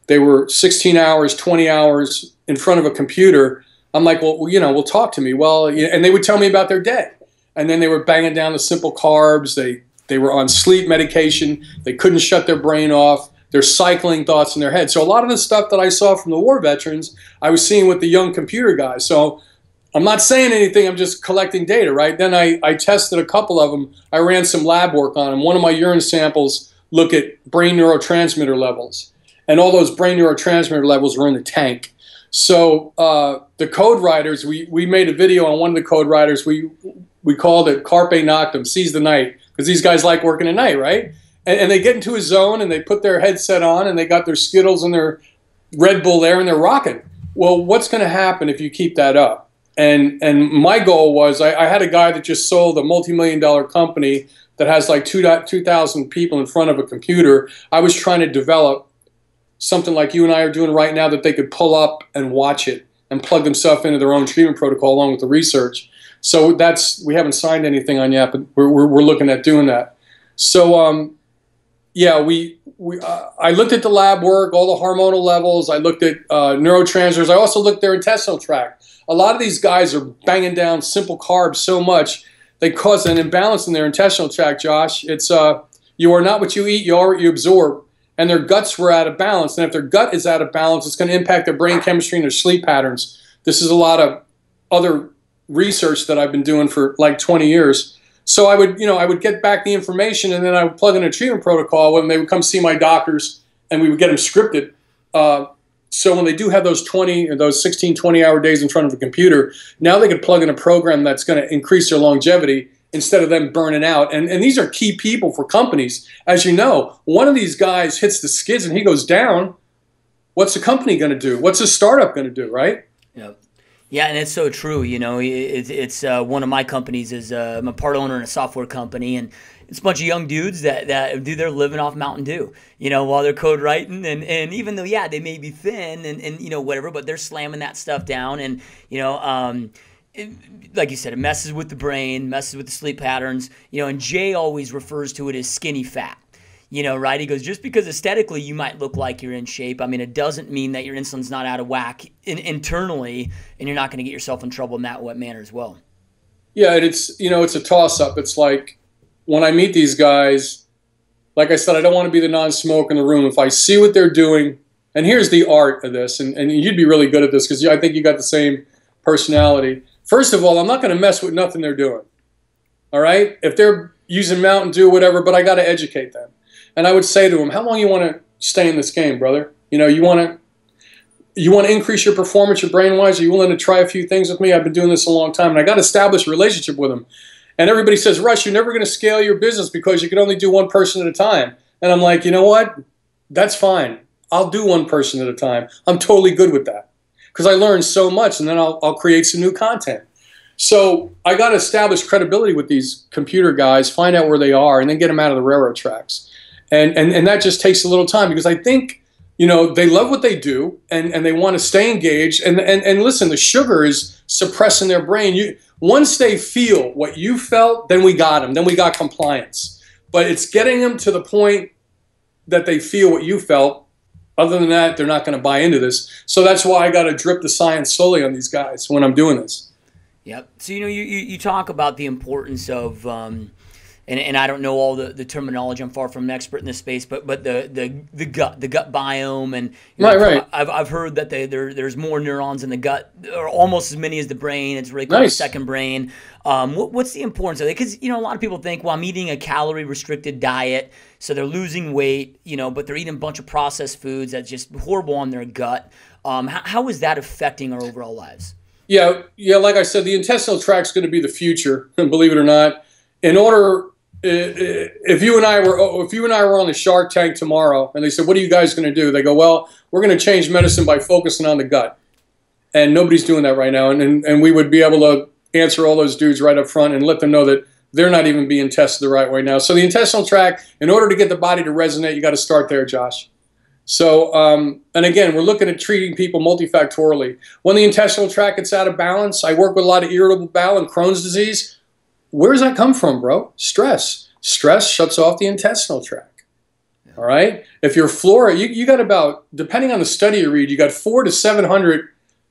they were 16 hours, 20 hours in front of a computer. I'm like, well, you know, well, talk to me. Well, and they would tell me about their day. And then they were banging down the simple carbs. They were on sleep medication. They couldn't shut their brain off. They're cycling thoughts in their head. So a lot of the stuff that I saw from the war veterans, I was seeing with the young computer guys. So I'm not saying anything. I'm just collecting data, right? Then I tested a couple of them. I ran some lab work on them. One of my urine samples look at brain neurotransmitter levels. And all those brain neurotransmitter levels were in the tank. So the code writers, we made a video on one of the code writers. We called it Carpe Noctem, seize the night, because these guys like working at night, right? And they get into a zone and they put their headset on and they got their Skittles and their Red Bull there and they're rocking. Well, what's going to happen if you keep that up? And my goal was, I had a guy that just sold a multi-million-dollar company that has like 2,000 people in front of a computer. I was trying to develop something like you and I are doing right now that they could pull up and watch it and plug themselves into their own treatment protocol along with the research. So we haven't signed anything on yet, but we're looking at doing that. So yeah, I looked at the lab work, all the hormonal levels. I looked at neurotransmitters. I also looked at their intestinal tract. A lot of these guys are banging down simple carbs so much they cause an imbalance in their intestinal tract, Josh. It's you are not what you eat, you are what you absorb. And their guts were out of balance. And if their gut is out of balance, it's going to impact their brain chemistry and their sleep patterns. This is a lot of other research that I've been doing for like 20 years. So I would get back the information and then I would plug in a treatment protocol when they would come see my doctors and we would get them scripted. So when they do have those 16, 20-hour days in front of a computer, now they can plug in a program that's going to increase their longevity instead of them burning out. And these are key people for companies. As you know, one of these guys hits the skids and he goes down. What's the company going to do? What's a startup going to do, right? Yep. Yeah, and it's so true. You know, it's one of my companies is I'm a part owner in a software company, and it's a bunch of young dudes that do their living off Mountain Dew, you know, while they're code writing. And even though, yeah, they may be thin and you know, whatever, but they're slamming that stuff down. And, you know, like you said, it messes with the brain, messes with the sleep patterns, you know, and Jay always refers to it as skinny fat. You know, right? He goes, just because aesthetically you might look like you're in shape, I mean, it doesn't mean that your insulin's not out of whack internally, and you're not going to get yourself in trouble in that manner as well. Yeah, it's, you know, it's a toss-up. It's like when I meet these guys, like I said, I don't want to be the non-smoker in the room. If I see what they're doing, and here's the art of this, and you'd be really good at this because I think you got the same personality. First of all, I'm not going to mess with nothing they're doing. All right? If they're using Mountain Dew, whatever, but I got to educate them. And I would say to them, how long you want to stay in this game, brother? You know, you want to increase your performance, your brain-wise? Are you willing to try a few things with me? I've been doing this a long time, and I got to establish a relationship with them. And everybody says, Russ, you're never going to scale your business because you can only do one person at a time. And I'm like, you know what? That's fine. I'll do one person at a time. I'm totally good with that because I learned so much, and then I'll create some new content. So I got to establish credibility with these computer guys, find out where they are, and then get them out of the railroad tracks. And that just takes a little time because I think, you know, they love what they do and they want to stay engaged. And listen, the sugar is suppressing their brain. Once they feel what you felt, then we got them. Then we got compliance. But it's getting them to the point that they feel what you felt. Other than that, they're not going to buy into this. So that's why I got to drip the science slowly on these guys when I'm doing this. Yep. So, you know, you talk about the importance of and I don't know all the terminology. I'm far from an expert in this space, but the gut biome, and right. I've heard that there's more neurons in the gut, or almost as many as the brain. It's really called a second brain. What's the importance of it? Because a lot of people think, well, I'm eating a calorie restricted diet, so they're losing weight, but they're eating a bunch of processed foods that's just horrible on their gut. How is that affecting our overall lives? Yeah. Like I said, the intestinal tract is going to be the future, believe it or not. In order, if you and I were on the Shark Tank tomorrow, and they said, "What are you guys going to do?" They go, "Well, we're going to change medicine by focusing on the gut," and nobody's doing that right now. And we would be able to answer all those dudes right up front and let them know that they're not even being tested the right way now. So the intestinal tract, in order to get the body to resonate, you got to start there, Josh. So, and again, we're looking at treating people multifactorially. When the intestinal tract gets out of balance, I work with a lot of irritable bowel and Crohn's disease. Where does that come from, bro? Stress. Stress shuts off the intestinal tract. All right? If your flora, you got about, depending on the study you read, you got 400 to 700,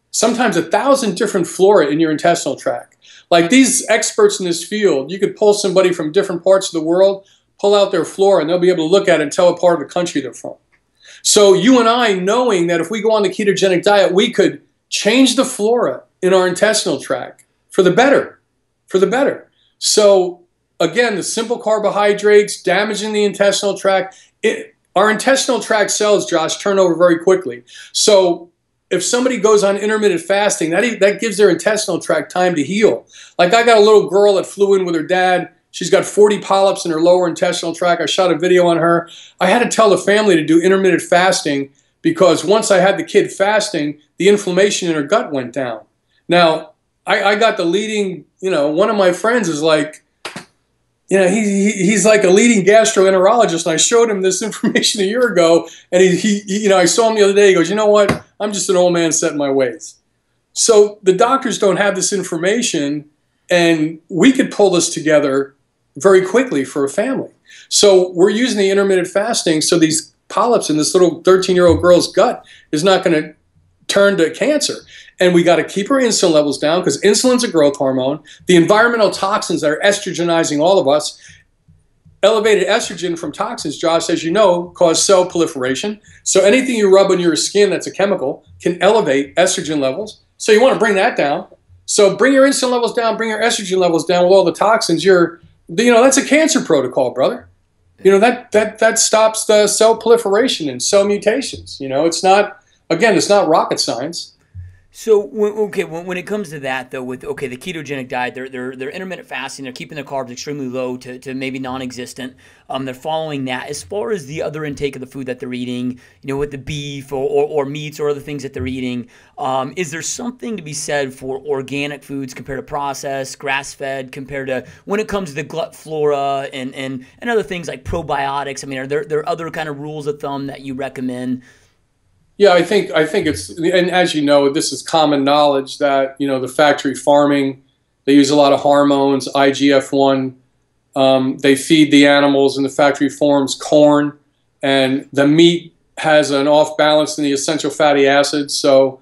sometimes 1,000 different flora in your intestinal tract. Like these experts in this field, you could pull somebody from different parts of the world, pull out their flora, and they'll be able to look at it and tell what part of the country they're from. So you and I, knowing that if we go on the ketogenic diet, we could change the flora in our intestinal tract for the better, So again, the simple carbohydrates damaging the intestinal tract. Our intestinal tract cells, Josh, turn over very quickly. So if somebody goes on intermittent fasting, that gives their intestinal tract time to heal. Like I got a little girl that flew in with her dad. She's got 40 polyps in her lower intestinal tract. I shot a video on her. I had to tell the family to do intermittent fasting because once I had the kid fasting, the inflammation in her gut went down. Now, I got the leading, one of my friends is like, he's like a leading gastroenterologist, and I showed him this information a year ago, and I saw him the other day. He goes, "You know what? I'm just an old man set in my ways." So the doctors don't have this information, and we could pull this together very quickly for a family. So we're using the intermittent fasting so these polyps in this little 13-year-old girl's gut is not going to turn to cancer. And we got to keep her insulin levels down because insulin's a growth hormone. The environmental toxins that are estrogenizing all of us, elevated estrogen from toxins, Josh, as you know, cause cell proliferation. So anything you rub on your skin that's a chemical can elevate estrogen levels. So you want to bring that down. So bring your insulin levels down, bring your estrogen levels down with all the toxins. That's a cancer protocol, brother. That stops the cell proliferation and cell mutations. It's not rocket science. So when it comes to that though, with the ketogenic diet, they're intermittent fasting, they're keeping their carbs extremely low to maybe non-existent. They're following that. As far as the other intake of the food that they're eating, with the beef or meats or other things that they're eating, is there something to be said for organic foods compared to processed, grass-fed, compared to when it comes to the gut flora and other things like probiotics? I mean, are there other kind of rules of thumb that you recommend? Yeah, I think it's, and as you know, this is common knowledge that, the factory farming, they use a lot of hormones, IGF-1. They feed the animals in the factory farms corn, and the meat has an off balance in the essential fatty acids. So,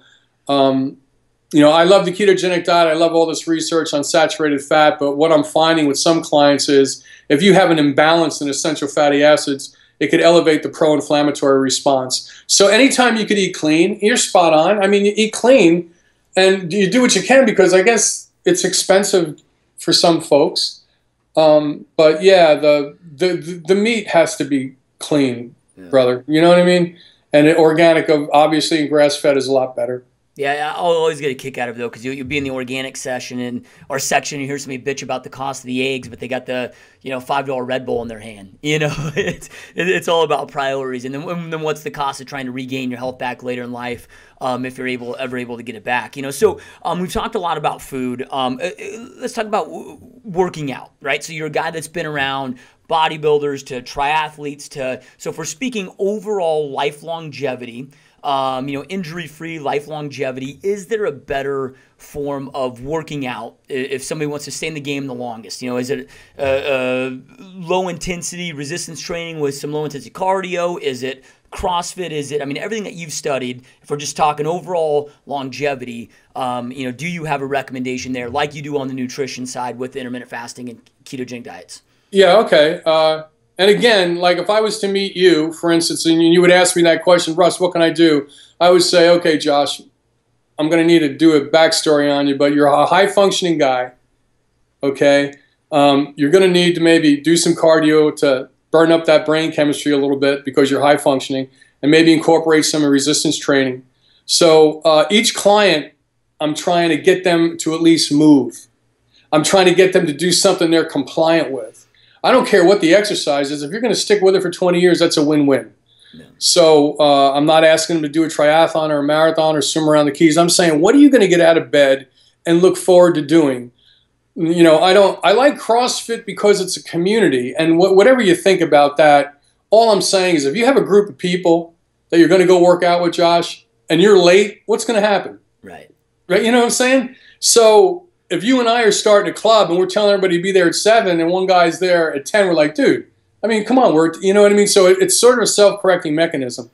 I love the ketogenic diet. I love all this research on saturated fat, but what I'm finding with some clients is if you have an imbalance in essential fatty acids, it could elevate the pro-inflammatory response. So anytime you could eat clean, you're spot on. I mean, you eat clean and you do what you can because I guess it's expensive for some folks. But yeah, the meat has to be clean, brother. You know what I mean? And organic, obviously, and grass-fed is a lot better. Yeah, I'll always get a kick out of it though, because you'll be in the organic section or section, you hear somebody bitch about the cost of the eggs, but they got the $5 Red Bull in their hand. It's all about priorities, and then what's the cost of trying to regain your health back later in life if you're ever able to get it back? So we've talked a lot about food. Let's talk about working out, right? So you're a guy that's been around bodybuilders to triathletes so if we're speaking overall life longevity. Injury-free life longevity, is there a better form of working out if somebody wants to stay in the game the longest? Is it low-intensity resistance training with some low-intensity cardio? Is it CrossFit? Is it, everything that you've studied, if we're just talking overall longevity, do you have a recommendation there like you do on the nutrition side with intermittent fasting and ketogenic diets? Yeah, okay. And again, like if I was to meet you, for instance, and you would ask me that question, Russ, what can I do? I would say, okay, Josh, I'm going to need to do a backstory on you, but you're a high functioning guy. Okay. You're going to need to maybe do some cardio to burn up that brain chemistry a little bit because you're high functioning, and maybe incorporate some resistance training. So each client, I'm trying to get them to at least move. I'm trying to get them to do something they're compliant with. I don't care what the exercise is. If you're going to stick with it for 20 years, that's a win-win. Yeah. So I'm not asking them to do a triathlon or a marathon or swim around the Keys. I'm saying, what are you going to get out of bed and look forward to doing? You know, I like CrossFit because it's a community, and whatever you think about that, all I'm saying is if you have a group of people that you're going to go work out with, Josh, and you're late, what's going to happen? Right. Right. You know what I'm saying? So if you and I are starting a club and we're telling everybody to be there at 7 and one guy's there at 10, we're like, dude, I mean, come on, you know what I mean? So it's sort of a self-correcting mechanism.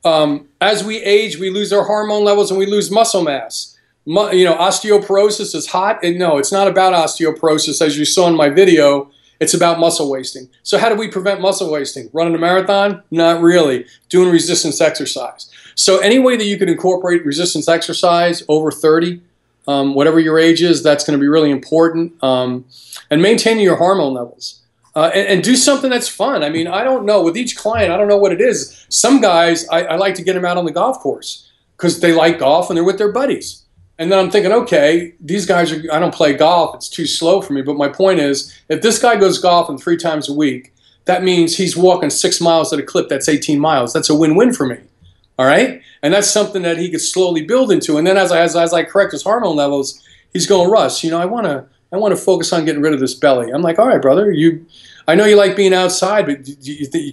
As we age, we lose our hormone levels and we lose muscle mass. You know, osteoporosis is hot. And no, it's not about osteoporosis, as you saw in my video. It's about muscle wasting. So how do we prevent muscle wasting? Running a marathon? Not really. Doing resistance exercise. So any way that you can incorporate resistance exercise over 30, whatever your age is, that's going to be really important. And maintaining your hormone levels. And do something that's fun. I mean, I don't know. With each client, I don't know what it is. Some guys, I like to get them out on the golf course because they like golf and they're with their buddies. And then I'm thinking, okay, these guys I don't play golf. It's too slow for me. But my point is, if this guy goes golfing 3 times a week, that means he's walking 6 miles at a clip. That's 18 miles. That's a win-win for me. All right? And that's something that he could slowly build into. And then as I correct his hormone levels, he's going, Russ, you know, I want to focus on getting rid of this belly. I'm like, all right, brother, I know you like being outside, but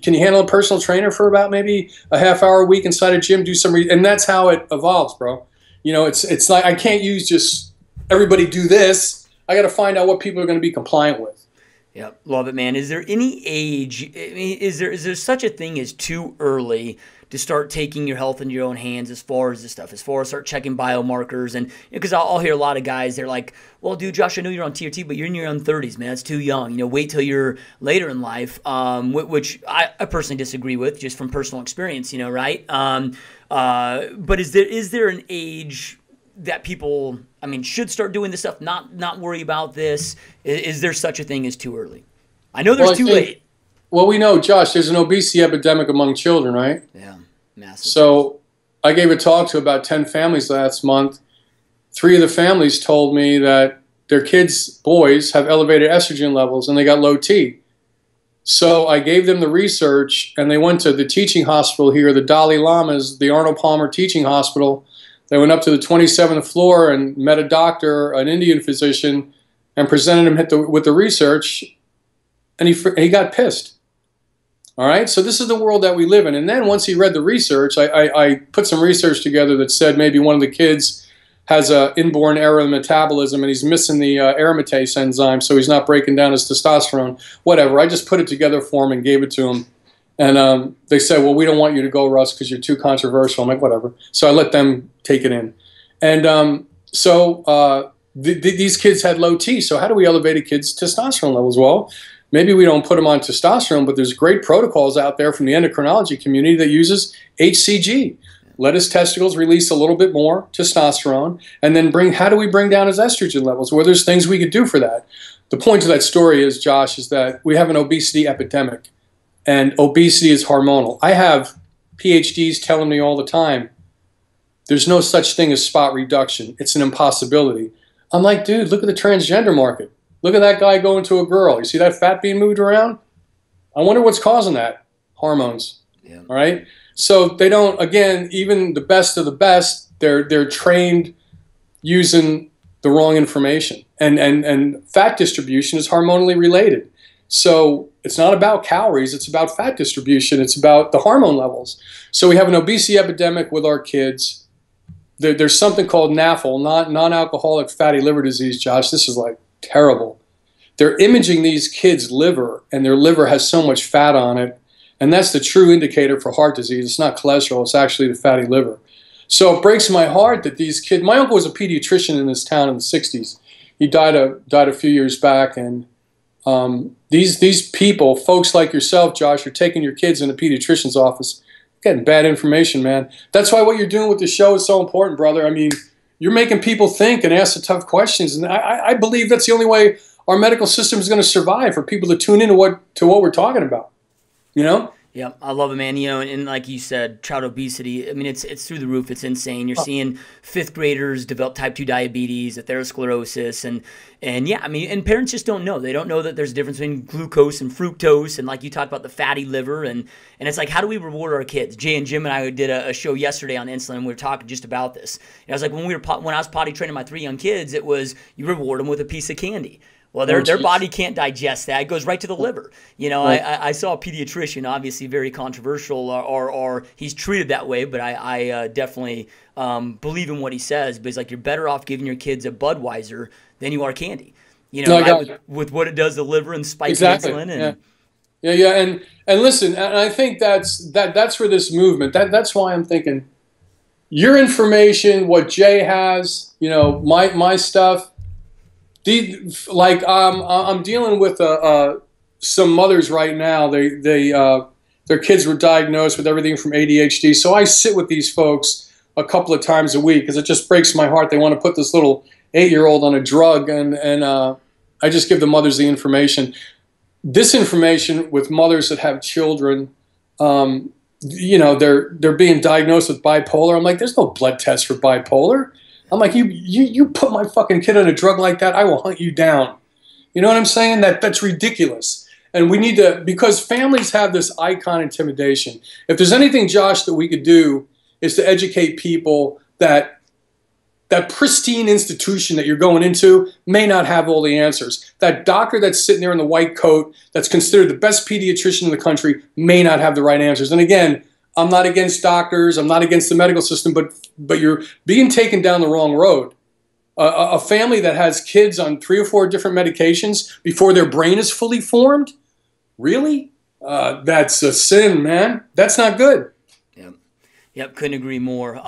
can you handle a personal trainer for about maybe a half hour a week inside a gym? Do some, and that's how it evolves, bro. You know, it's like I can't use just everybody do this. I got to find out what people are going to be compliant with. Yeah, love it, man. Is there any age? I mean, is there such a thing as too early to start taking your health in your own hands as far as this stuff, as far as start checking biomarkers? And because I'll hear a lot of guys, they're like, well, dude, Josh, I know you're on TRT, but you're in your own 30s, man. It's too young. You know, wait till you're later in life, which I personally disagree with just from personal experience, you know, right? But is there an age that people, I mean, should start doing this stuff, not worry about this? Is there such a thing as too early? I know there's too late. Well, we know, Josh, there's an obesity epidemic among children, right? Yeah, massive. So I gave a talk to about 10 families last month. 3 of the families told me that their kids, boys, have elevated estrogen levels and they got low T. So I gave them the research, and they went to the teaching hospital here, the Dalai Lama's, the Arnold Palmer Teaching Hospital. They went up to the 27th floor and met a doctor, an Indian physician, and presented him with the research, and he got pissed. All right, so this is the world that we live in. And then once he read the research, I put some research together that said maybe one of the kids has an inborn error in metabolism and he's missing the aromatase enzyme, so he's not breaking down his testosterone, whatever. I just put it together for him and gave it to him. And they said, well, we don't want you to go, Russ, because you're too controversial. I'm like, whatever. So I let them take it in. And these kids had low T, so how do we elevate a kid's testosterone levels? Well, maybe we don't put them on testosterone, but there's great protocols out there from the endocrinology community that uses HCG. Let his testicles release a little bit more testosterone, and then how do we bring down his estrogen levels? Well, there's things we could do for that. The point of that story is, Josh, is that we have an obesity epidemic, and obesity is hormonal. I have PhDs telling me all the time, there's no such thing as spot reduction. It's an impossibility. I'm like, dude, look at the transgender market. Look at that guy going to a girl. You see that fat being moved around? I wonder what's causing that. Hormones. Yeah. All right? So they don't, again, even the best of the best, they're trained using the wrong information. And fat distribution is hormonally related. So it's not about calories, it's about fat distribution, it's about the hormone levels. So we have an obesity epidemic with our kids. There's something called NAFL, non-alcoholic fatty liver disease, Josh. This is like terrible. They're imaging these kids' liver, and their liver has so much fat on it. And that's the true indicator for heart disease. It's not cholesterol, it's actually the fatty liver. So it breaks my heart that these kids, my uncle was a pediatrician in this town in the 60s. He died a few years back, and These people, folks like yourself, Josh, are taking your kids in a pediatrician's office, getting bad information, man. That's why what you're doing with the show is so important, brother. I mean, you're making people think and ask the tough questions, and I believe that's the only way our medical system is going to survive, for people to tune into what we're talking about. You know? Yeah, I love it, man. You know, and like you said, child obesity, I mean, it's through the roof. It's insane. You're seeing fifth graders develop type 2 diabetes, atherosclerosis, and yeah, I mean, and parents just don't know. They don't know that there's a difference between glucose and fructose, and like you talked about the fatty liver, and it's like, how do we reward our kids? Jay and Jim and I did a show yesterday on insulin, and we were talking just about this. And I was like, when I was potty training my 3 young kids, it was, you reward them with a piece of candy. Well, their body can't digest that. It goes right to the liver. You know, right. I saw a pediatrician, obviously very controversial, or he's treated that way, but I definitely believe in what he says. But he's like, you're better off giving your kids a Budweiser than you are candy. You know, with what it does to the liver and spikes insulin. And, yeah. And listen, and I think that's where this movement, that's why I'm thinking your information, what Jay has, you know, my stuff. I'm dealing with some mothers right now. Their kids were diagnosed with everything from ADHD. So I sit with these folks a couple of times a week because it just breaks my heart. They want to put this little 8-year-old on a drug, and I just give the mothers the information. This information with mothers that have children, you know, they're being diagnosed with bipolar. I'm like, there's no blood test for bipolar. I'm like, you put my fucking kid on a drug like that, I will hunt you down. You know what I'm saying? That's ridiculous. And we need to, because families have this icon intimidation. If there's anything, Josh, that we could do is to educate people that pristine institution that you're going into may not have all the answers. That doctor that's sitting there in the white coat that's considered the best pediatrician in the country may not have the right answers. And again, I'm not against doctors. I'm not against the medical system, but you're being taken down the wrong road. A family that has kids on 3 or 4 different medications before their brain is fully formed, really? That's a sin, man. That's not good. Yep, couldn't agree more.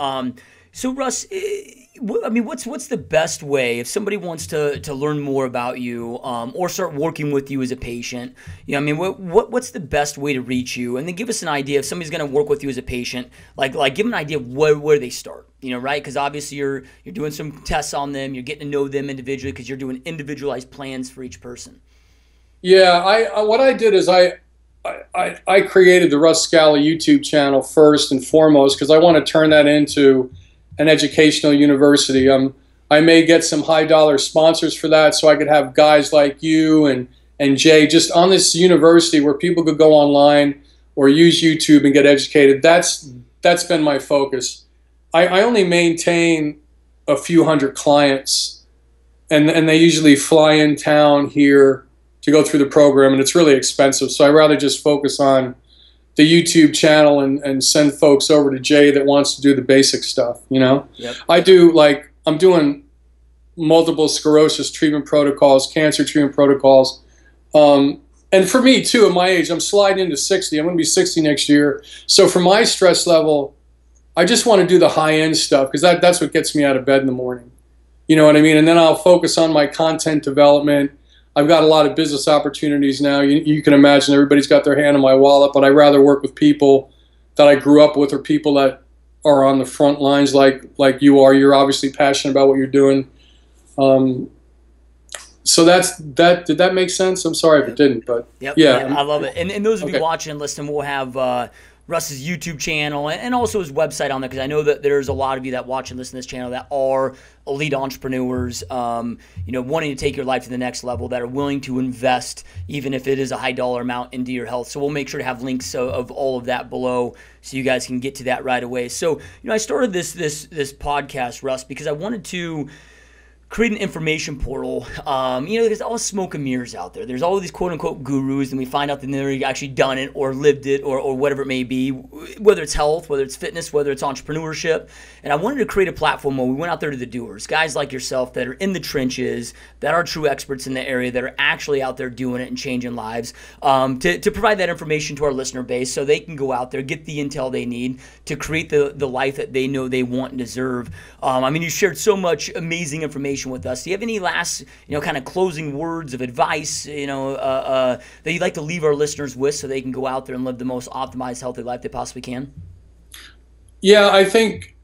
So Russ, I mean, what's the best way if somebody wants to learn more about you or start working with you as a patient? You know, I mean, what's the best way to reach you? And then give us an idea if somebody's going to work with you as a patient, like give them an idea of where they start. You know, right? Because obviously you're doing some tests on them, you're getting to know them individually because you're doing individualized plans for each person. Yeah, what I did is I created the Russ Scala YouTube channel first and foremost because I want to turn that into an educational university. I may get some high-dollar sponsors for that so I could have guys like you and Jay just on this university where people could go online or use YouTube and get educated. That's been my focus. I only maintain a few hundred clients, and they usually fly in town here to go through the program, and it's really expensive. So I'd rather just focus on the YouTube channel and send folks over to Jay that wants to do the basic stuff, you know? Yep. I'm doing multiple sclerosis treatment protocols, cancer treatment protocols. And for me too, at my age, I'm sliding into 60. I'm going to be 60 next year. So for my stress level, I just want to do the high-end stuff because that's what gets me out of bed in the morning. You know what I mean? And then I'll focus on my content development. I've got a lot of business opportunities now. You can imagine everybody's got their hand in my wallet, but I'd rather work with people that I grew up with or people that are on the front lines like you are. You're obviously passionate about what you're doing. So that. Did that make sense? I'm sorry if it didn't, but yeah. I love it. And those of you watching and listening, we'll have Russ's YouTube channel and also his website on there because I know that there's a lot of you that watch and listen to this channel that are elite entrepreneurs, you know, wanting to take your life to the next level, that are willing to invest, even if it is a high dollar amount, into your health. So we'll make sure to have links of all of that below so you guys can get to that right away. So, you know, I started this podcast, Russ, because I wanted to create an information portal. You know, there's all smoke and mirrors out there. There's all these quote-unquote gurus, and we find out that they've actually done it or lived it or whatever it may be, whether it's health, whether it's fitness, whether it's entrepreneurship. And I wanted to create a platform where we went out there to the doers, guys like yourself that are in the trenches, that are true experts in the area, that are actually out there doing it and changing lives, to provide that information to our listener base so they can go out there, get the intel they need to create the life that they know they want and deserve. I mean, you shared so much amazing information information with us. Do you have any last, kind of closing words of advice, that you'd like to leave our listeners with so they can go out there and live the most optimized, healthy life they possibly can? Yeah, I think,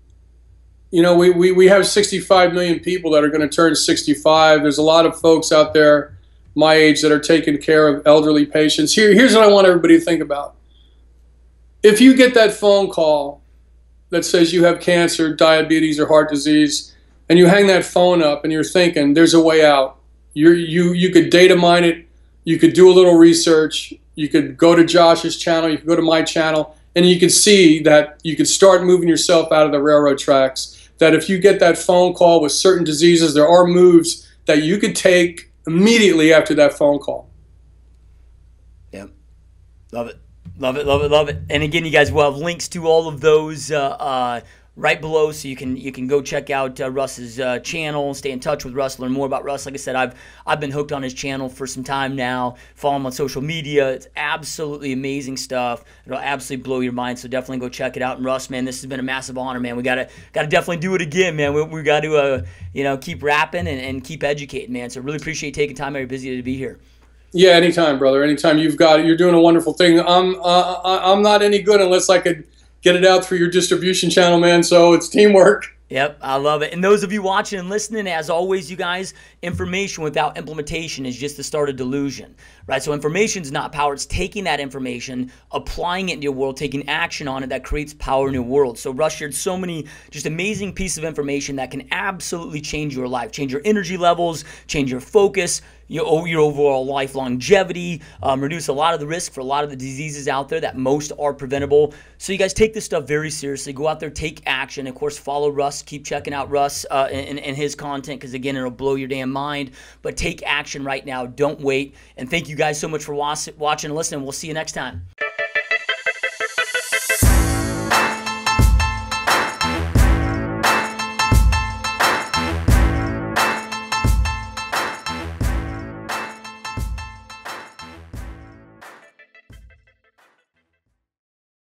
we have 65 million people that are going to turn 65. There's a lot of folks out there my age that are taking care of elderly patients. Here's what I want everybody to think about. If you get that phone call that says you have cancer, diabetes, or heart disease, and you hang that phone up and you're thinking there's a way out, you could data mine it, you could do a little research, you could go to Josh's channel, you could go to my channel, and you can see that you can start moving yourself out of the railroad tracks. That if you get that phone call with certain diseases, there are moves that you could take immediately after that phone call. Yep. Love it. Love it, love it, love it. And again, you guys will have links to all of those right below, so you can go check out Russ's channel, stay in touch with Russ, learn more about Russ. Like I said, I've been hooked on his channel for some time now. Follow him on social media. It's absolutely amazing stuff. It'll absolutely blow your mind. So definitely go check it out. And Russ, man, this has been a massive honor, man. We gotta definitely do it again, man. We got to keep rapping and keep educating, man. So really appreciate you taking time out of your busy day to be here. Yeah, anytime, brother. Anytime. You've got it. You're doing a wonderful thing. I'm not any good unless I could get it out through your distribution channel, man. So it's teamwork. Yep, I love it. And those of you watching and listening, as always, you guys, information without implementation is just the start of delusion, right? So information is not power. It's taking that information, applying it into your world, taking action on it that creates power in your world. So Russ shared so many just amazing pieces of information that can absolutely change your life, change your energy levels, change your focus, your overall life longevity, reduce a lot of the risk for a lot of the diseases out there that most are preventable. So you guys take this stuff very seriously. Go out there, take action. Of course, follow Russ. Keep checking out Russ and his content, because, again, it'll blow your damn mind. But take action right now. Don't wait. And thank you guys so much for watching and listening. We'll see you next time.